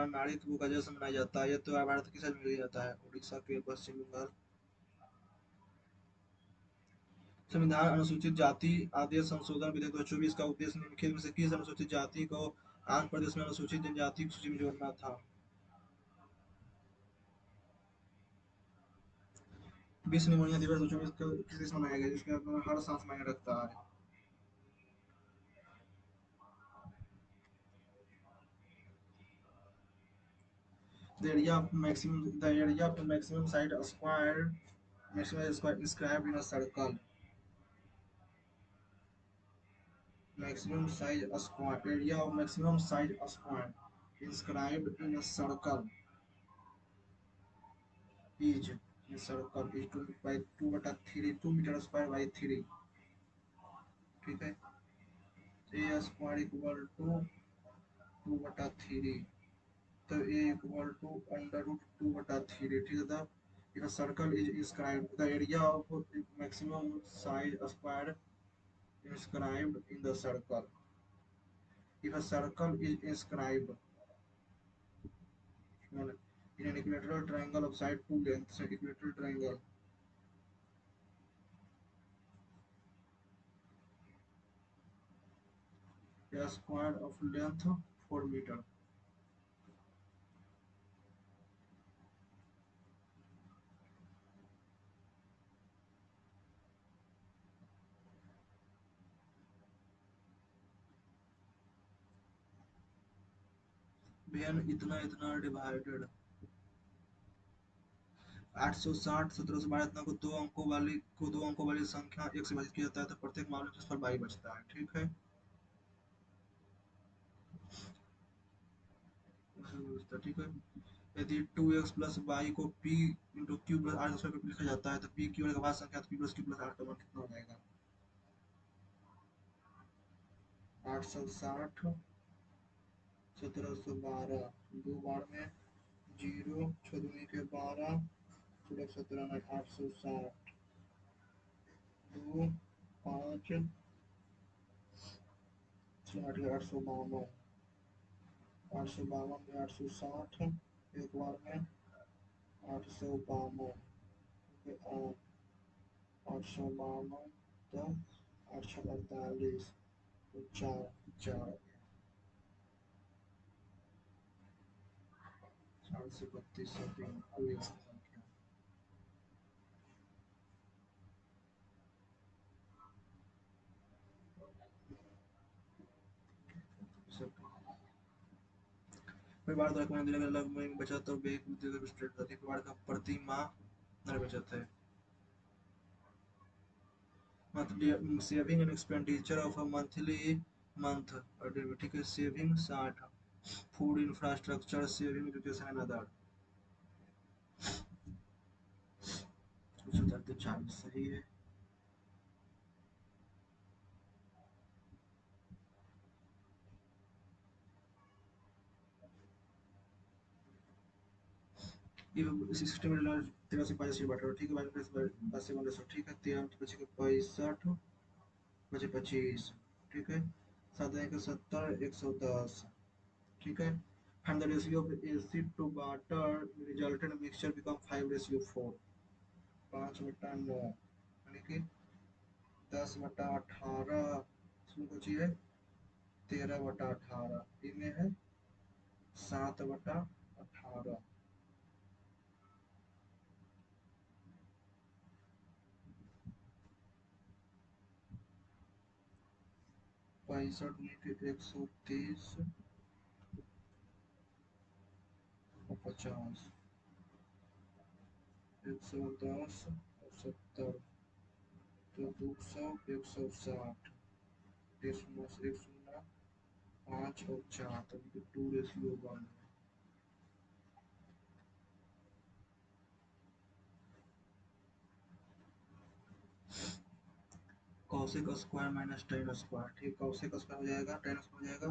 नारीत्व का जश्न मनाया जाता है। यह त्योहार भारत किस राज्य में मनाया जाता है? उड़ीसा के पश्चिम बंगाल। संविधान अनुसूचित जाति आदेश संशोधन विधेयक 2024 का उद्देश्य निम्नलिखित में से किस अनुसूचित जाति को आंध्र प्रदेश में अनुसूचित जनजाति की सूची में जोड़ना था? विश्व निमोनिया दिवस 2024 किस देश में मनाया गया जिसका हर सांस मायने रखता है? The area of maximum site square maximum square inscribed in a circle. Maximum size square area of maximum size square inscribed in a circle is in circle is 2 by 2 बटा 3 2 मीटर स्क्वायर बाई 3। ठीक है, ए square equal to 2/3, तो ए equal to under root 2/3। ठीक है, था if a circle is inscribed the area of maximum size square inscribed in the circle, if a circle is inscribed in an equilateral triangle of side two lengths, equilateral triangle, a square of length 4 meter। बहन इतना इतना divided 860 1712 इतना को दो अंकों वाली संख्या एक से विभाजित किया जाता है तो प्रत्येक मामले में उस पर बाई बचता है। ठीक है, ठीक है। यदि 2x प्लस वाई को p into Q plus R square लिखा जाता है तो p क्यू का भाग संख्या p plus Q plus R का मान कितना हो जाएगा? 860 1712 दो बार में जीरो, 6 दूनी के 12, 16 17 860, दो, 5, 852, 852 में 860, एक बार में 852, 852 तो 848, तो 4 4 432 कोई ऐसी संख्या। परिवार द्वारा कमाई देने अलग में बचत और व्यय की स्टेट प्रति परिवार का प्रति माह नर बचत है। Monthly saving and expenditure of a monthly month, ठीक है, saving 60, food infrastructure saving education and other, 40 सही है। ये सिस्टम में 13 से 85 बांटा, ठीक है, 22 ठीक है, 13 तो बचेगा 65, बचे 25, ठीक है, 7 1 70, 110, ठीक है, and the ratio of acid to water resultant mixture become 5:4, 5/9, यानी कि 10/18, इसमें कुछ है 13/18, इनमें है 7/18, 65 × 130 और 50, 110 और 70, तो 200, 160, 1 0 5 और 4, तो 2:1। Cosec square minus ten square, ठीक, कौशिक स्क्वायर हो जाएगा, टेन स्क्वायर हो जाएगा,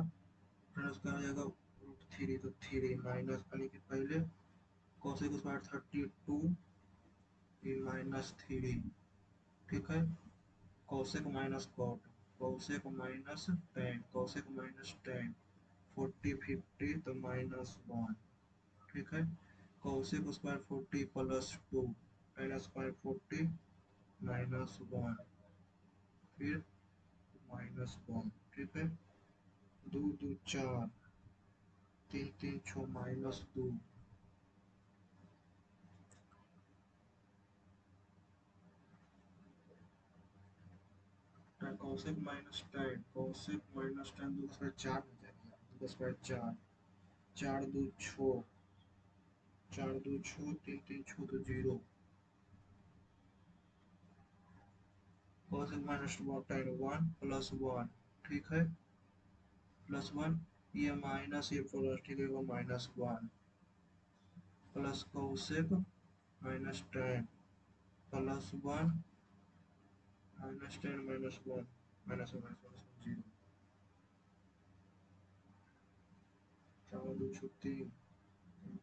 टेन स्क्वायर हो जाएगा √3, तो 3 माइनस, यानी कि पहले कौशिक स्क्वायर 32 -3, ठीक है, कौशिक माइनस कॉट, कौशिक माइनस टेन, कौशिक माइनस टेन, 40 50, तो -1, ठीक है, कौशिक स्क्वायर 40 +2, टेन स्क्वायर 40 -1, फिर -1, ठीक है, 2 2 4, 3 3 6 -2, कौशिक माइनस टेन, कौशिक माइनस टेन, 2 का स्क्वायर 4 हो जाएगा, 2 का स्क्वायर 4, 4 2 6, 4 2 6, 3 3 6, तो 0, कौशिक माइनस टेन 1 +1, ठीक है, +1, ये माइनस ये प्लस, ठीक है, वो -1, plus Kaushik minus ten +1 -10 -1 -1 0, 4 2 6 3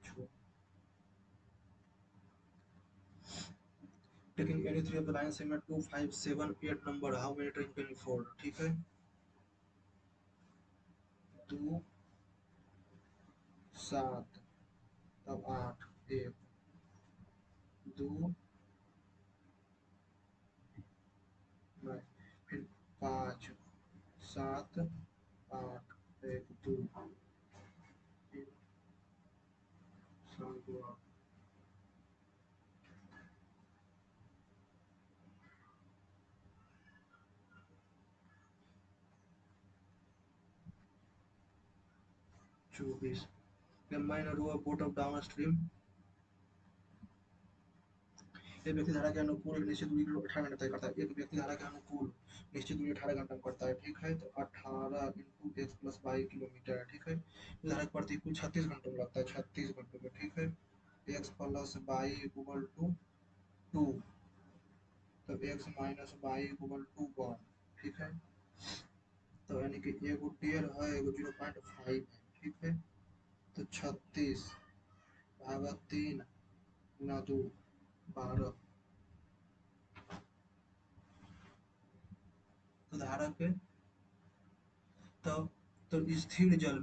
6, taking any three of the line segment 2 5 7 8 number, how many train can you fold, ठीक है, 2 7, तब 8, 1 2, फिर 5 7 8, 1 2, फिर 7 2 8, 24, then mine row a boat of downstream, एक व्यक्ति धारा के अनुकूल एक निश्चित दूरी को 18 घंटे तय करता है, एक व्यक्ति धारा के अनुकूल निश्चित दूरी 18 घंटे में करता है, ठीक है, तो 18 × x + y किलोमीटर है, ठीक है, धारा के प्रतिकूल 36 घंटों में लगता है, 36 घंटों में, ठीक है, x + y = 2, तो x - y = 1, ठीक है, तो यानी कि एगो 1.5 है, एगो 0.5 है, ठीक है, तो 36 भागा 3 गुना 2 12, तो धारा के, तब तो स्थिर जल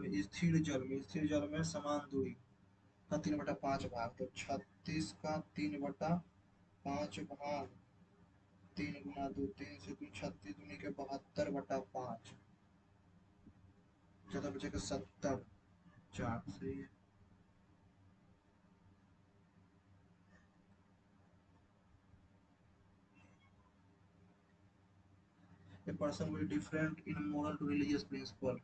में समान दूरी का 3/5 भाग, तो 36 का 3/5 भाग 3 गुना 2, 3 से 2 36 दूनी के 72/5, ज्यादा बचेगा 70, 4 सही है। A person will different in moral to religious principle.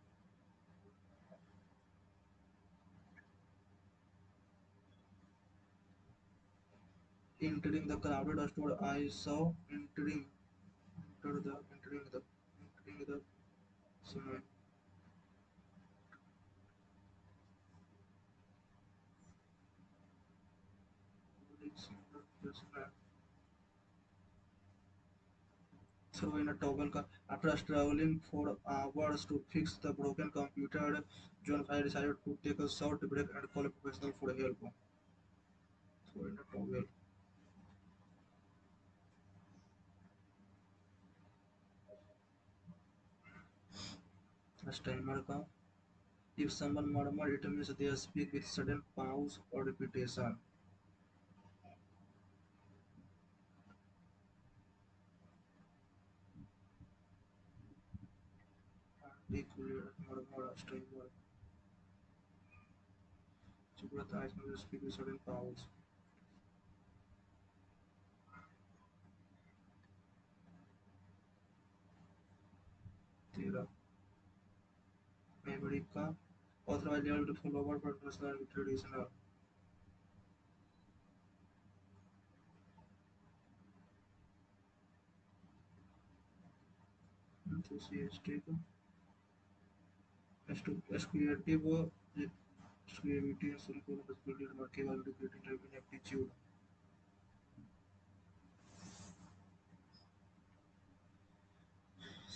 Entering the crowded store, I saw entering after the entering the समय through in a toggle after struggling for hours to fix the broken computer, John Fry decided to take a short break and call a professional for help. Through in a toggle. Timer का if someone murmur it means they speak with sudden pause or repetition. Declared murmur timer Subrata is means speak with sudden pause. तेरह memory का authorized level to follow over personal and traditional. Enthusiastic creative creativity and simple possibility remarkable creative aptitude.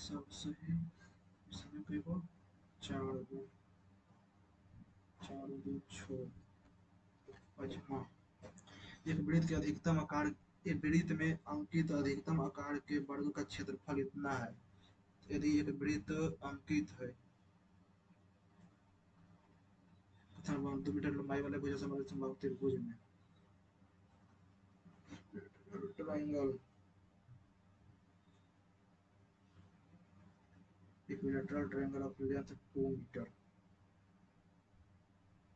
सबसे समय पे वो चार दो छो पचमा एक वृत्त के अधिकतम आकार एक वृत्त में अंकित अधिकतम आकार के वर्ग का क्षेत्रफल इतना है यदि एक वृत्त अंकित है तथा 2 मीटर लंबाई वाले भुजा समग्र समबाहु त्रिभुज में triangle equilateral triangle of length 2 metre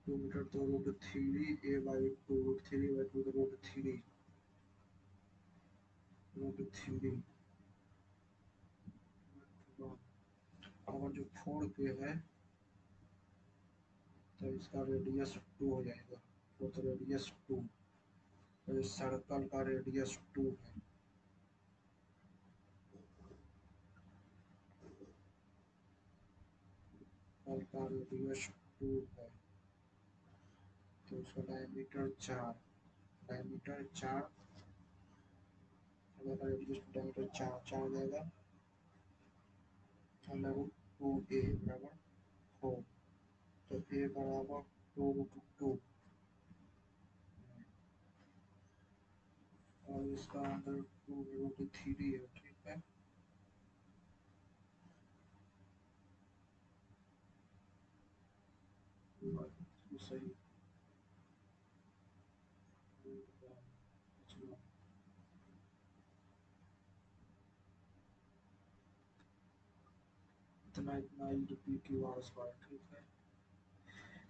2 metre तो √3 a/2 √3/2 √3 अगर जो फोड़ के है तो इसका रेडियस 2 हो जाएगा तो रेडियस 2 तो इस सर्कल का रेडियस 2 है सर्कल का रेडियस 2 है तो उसका डायमीटर 4 डायमीटर 4 सर्कल का रेडियस डायमीटर 4 4 हो जाएगा मतलब 2a बराबर 4 तो a बराबर 2 और इसका अंदर 2√3 है ठीक है तो सही इतना इतना पी क्यू आर स्क्वायर ठीक है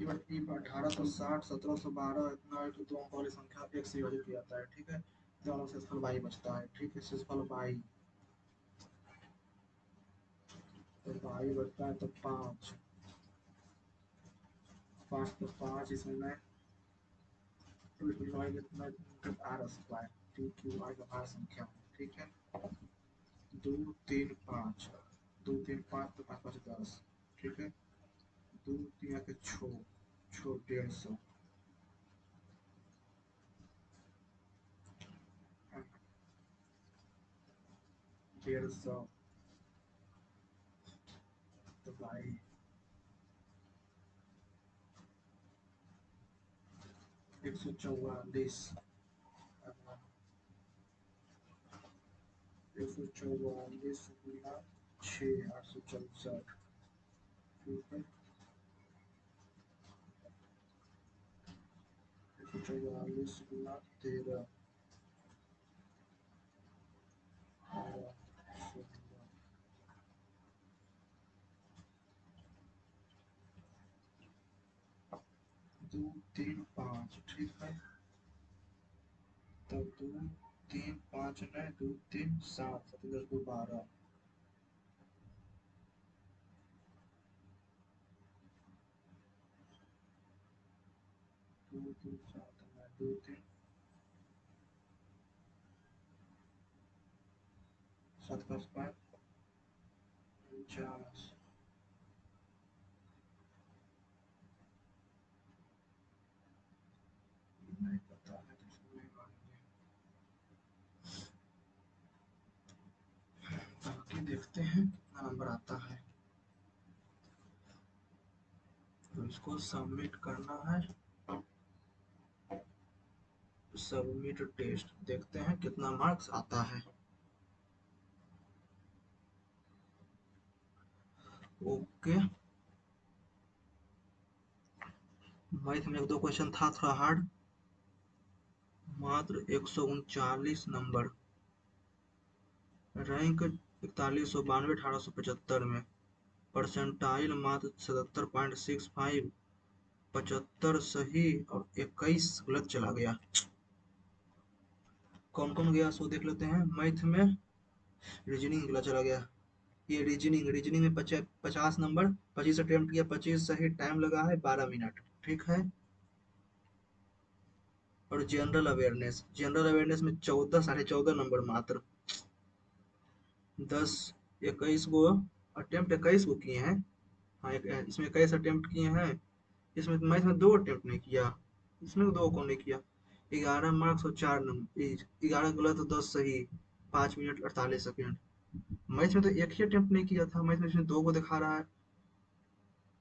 ये 1860 1712 इतना है तो दो अंक वाली संख्या एक से विभाजित किया जाता है ठीक है दोनों से शेषफल बाई बचता है ठीक है शेषफल बाई तो बाई बचता है तो 5 5 तो 5 इसमें तो R square T Q R का भार संख्या ठीक है 2 3 5 2 3 5 तो 5 5 10 ठीक है 2 3 के 6 6 150 150 तो भाई 144 144 गुना 6 864 ठीक है 144 गुना 13 2 3 5 ठीक है तो 2 3 5 नहीं 2 3 7 10 को 12 2 3 7 नहीं 2 3 57.49। नहीं पता है तो इसको नहीं मानेंगे। बाकी देखते हैं कितना नंबर आता है, तो इसको सबमिट करना है। सबमिट टेस्ट, देखते हैं कितना मार्क्स आता है। ओके, मैथ में एक दो क्वेश्चन था थोड़ा हार्ड, मात्र 139 नंबर, रैंक 4192 1875 में, परसेंटाइल मात्र 77.65, 75 सही और 21 गलत चला गया। कौन कौन गया सो देख लेते हैं। मैथ में रीजनिंग गलत चला गया, ये रीजनिंग में 50 नंबर, 25 अटेम्प्ट किया, 25 सही, टाइम लगा है 12 मिनट, ठीक है। और जनरल अवेयरनेस में 14 14.5 नंबर मात्र, 10 21 गो अटेम्प्ट, 21 गो किए हैं। हाँ, इसमें 21 अटेम्प्ट किए हैं। इसमें मैथ में 2 अटेम्प्ट नहीं किया, इसमें 2 कौन नहीं किया। 11 मार्क्स और 4 नंबर, 11 गलत और 10 सही, 5 मिनट 48 सेकेंड। मैथ में तो एक ही अटेम्प्ट नहीं किया था, मैथ में इसमें 2 को दिखा रहा है।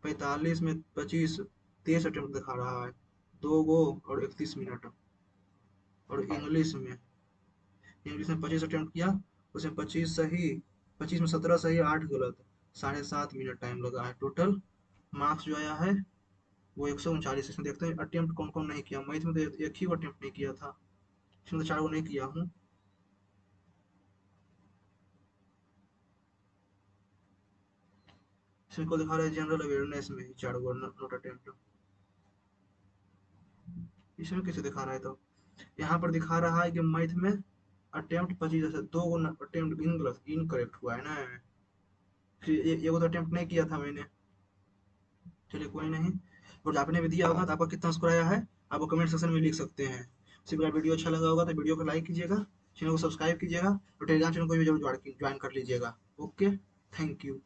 45 में 25, 23 अटेम्प्ट दिखा रहा है, 2 गो और 31 मिनट। और इंग्लिश में 25 अटेम्प्ट किया, उसमें 25 सही, 25 में 17 सही 8 गलत, 7.5 मिनट टाइम लगा है। टोटल मार्क्स जो आया है वो 139। इसमें देखते हैं अटेम्प्ट कौन कौन नहीं किया। मैथ में तो एक ही अटेम्प्ट नहीं किया था, इसमें तो 4 गो नहीं किया हूँ। इसमें को दिखा रहा है जनरल अवेयरनेस में 4 गो नोट अटेम्प्ट, इसमें कैसे दिखा रहा है। तो यहाँ पर दिखा रहा है कि मैथ में अटेम्प्ट 25 जैसे 2 गो अटेम्प्ट इनकरेक्ट हुआ है ना, फिर ये तो अटेम्प्ट नहीं किया था मैंने। चलिए कोई नहीं, और आपने भी दिया होगा तो आपका कितना स्कोर आया है आप वो कमेंट सेक्शन में लिख सकते हैं। इसी प्रकार वीडियो अच्छा लगा होगा तो वीडियो को लाइक कीजिएगा, चैनल को सब्सक्राइब कीजिएगा और टेलीग्राम चैनल को भी जरूर ज्वाइन कर लीजिएगा। Okay, thank you.